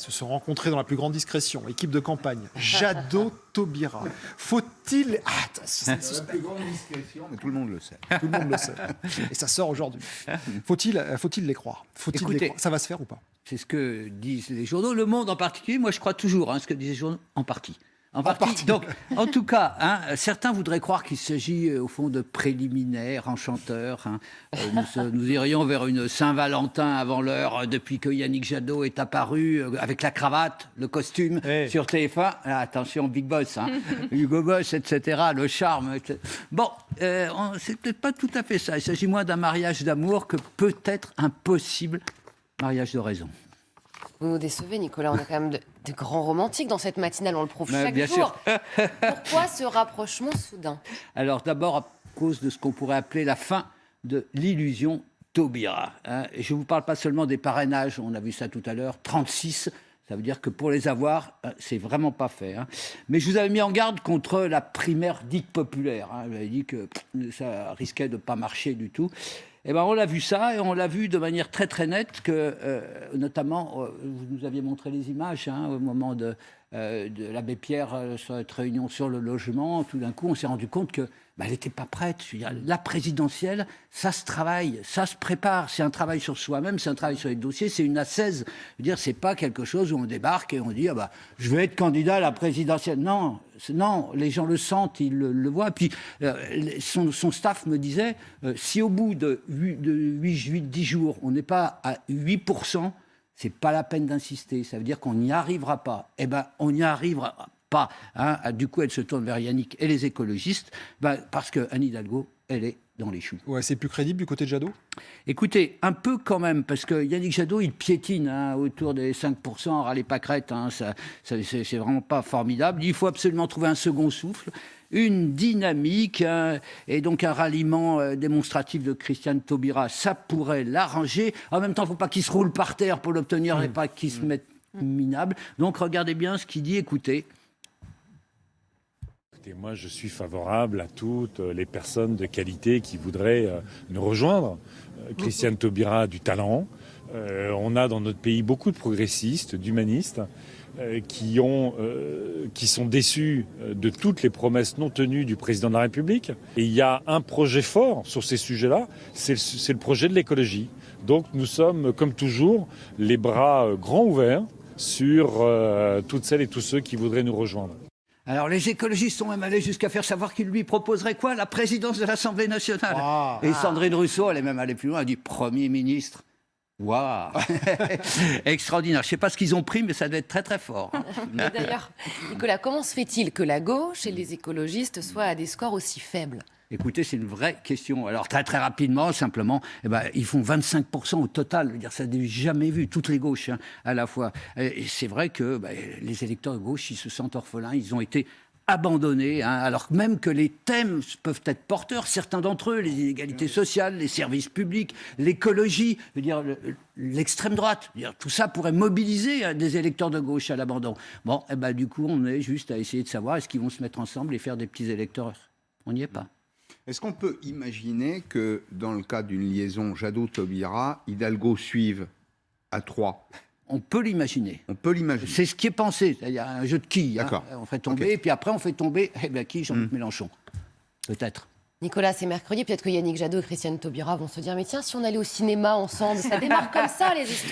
se sont rencontrés dans la plus grande discrétion. Équipe de campagne, Jadot-Taubira. Faut-il... Ah, c'est La plus grande discrétion, mais tout le monde le sait. tout le monde le sait. Et ça sort aujourd'hui. Faut-il les croire? Écoutez, Ça va se faire ou pas? C'est ce que disent les journaux. Le Monde en particulier, moi je crois toujours ce que disent les journaux en partie. En partie. Donc, en tout cas, certains voudraient croire qu'il s'agit au fond de préliminaires enchanteurs. Nous irions vers une Saint-Valentin avant l'heure depuis que Yannick Jadot est apparu avec la cravate, le costume sur TF1. Ah, attention, Big Boss, Hugo Boss, etc. Le charme. Etc. Bon, c'est peut-être pas tout à fait ça. Il s'agit moins d'un mariage d'amour que peut-être un possible mariage de raison. Vous nous décevez, Nicolas. On a quand même de grands romantiques dans cette matinale. On le prouve chaque bien jour. Pourquoi ce rapprochement soudain? Alors d'abord à cause de ce qu'on pourrait appeler la fin de l'illusion Taubira. Et je ne vous parle pas seulement des parrainages, on a vu ça tout à l'heure, 36, ça veut dire que pour les avoir, c'est vraiment pas fait. Mais je vous avais mis en garde contre la primaire dite populaire. J'avais dit que ça risquait de ne pas marcher du tout. Eh ben, on l'a vu ça, et on l'a vu de manière très très nette, que notamment, vous nous aviez montré les images au moment de l'abbé Pierre sur cette réunion sur le logement. Tout d'un coup, on s'est rendu compte que elle n'était pas prête. Je veux dire, la présidentielle, ça se travaille, ça se prépare. C'est un travail sur soi-même, c'est un travail sur les dossiers, c'est une assaise. Je veux dire, c'est pas quelque chose où on débarque et on dit je vais être candidat à la présidentielle. Non, les gens le sentent, ils le voient. Puis son staff me disait, si au bout de 10 jours, on n'est pas à 8%, c'est pas la peine d'insister. Ça veut dire qu'on n'y arrivera pas. Eh ben, on n'y arrivera pas. Du coup, elle se tourne vers Yannick et les écologistes, parce que Anne Hidalgo, elle est dans les choux. Ouais, c'est plus crédible du côté de Jadot? Écoutez, un peu quand même, parce que Yannick Jadot, il piétine autour des 5%, râlez pas crête, c'est vraiment pas formidable. Il faut absolument trouver un second souffle, une dynamique, et donc un ralliement démonstratif de Christiane Taubira, ça pourrait l'arranger. En même temps, il ne faut pas qu'il se roule par terre pour l'obtenir et pas qu'il se mette minable. Donc regardez bien ce qu'il dit, écoutez. Et moi, je suis favorable à toutes les personnes de qualité qui voudraient nous rejoindre. Christiane Taubira a du talent. On a dans notre pays beaucoup de progressistes, d'humanistes, qui sont déçus de toutes les promesses non tenues du président de la République. Et il y a un projet fort sur ces sujets-là, c'est le projet de l'écologie. Donc nous sommes, comme toujours, les bras grands ouverts sur toutes celles et tous ceux qui voudraient nous rejoindre. Alors, les écologistes sont même allés jusqu'à faire savoir qu'ils lui proposeraient quoi? La présidence de l'Assemblée nationale. Et Sandrine Rousseau, elle est même allée plus loin, elle dit Premier ministre. Waouh. Extraordinaire. Je ne sais pas ce qu'ils ont pris, mais ça doit être très très fort. Mais d'ailleurs, Nicolas, comment se fait-il que la gauche et les écologistes soient à des scores aussi faibles? Écoutez, c'est une vraie question. Alors, très très rapidement, simplement, ils font 25% au total. Je veux dire, ça n'est jamais vu, toutes les gauches, à la fois. Et c'est vrai que les électeurs de gauche, ils se sentent orphelins, ils ont été abandonnés, alors même que les thèmes peuvent être porteurs, certains d'entre eux, les inégalités sociales, les services publics, l'écologie, je veux dire, l'extrême droite, je veux dire, tout ça pourrait mobiliser des électeurs de gauche à l'abandon. Bon, du coup, on est juste à essayer de savoir est-ce qu'ils vont se mettre ensemble et faire des petits électeurs. On n'y est pas. Est-ce qu'on peut imaginer que, dans le cas d'une liaison Jadot-Taubira, Hidalgo suive à 3? On peut l'imaginer. On peut l'imaginer. C'est ce qui est pensé. Il y a un jeu de quilles. D'accord. On fait tomber, et puis après, on fait tomber qui? Jean-Luc Mélenchon. Peut-être. Nicolas, c'est mercredi. Peut-être que Yannick Jadot et Christiane Taubira vont se dire mais tiens, si on allait au cinéma ensemble, ça démarre comme ça, les histoires.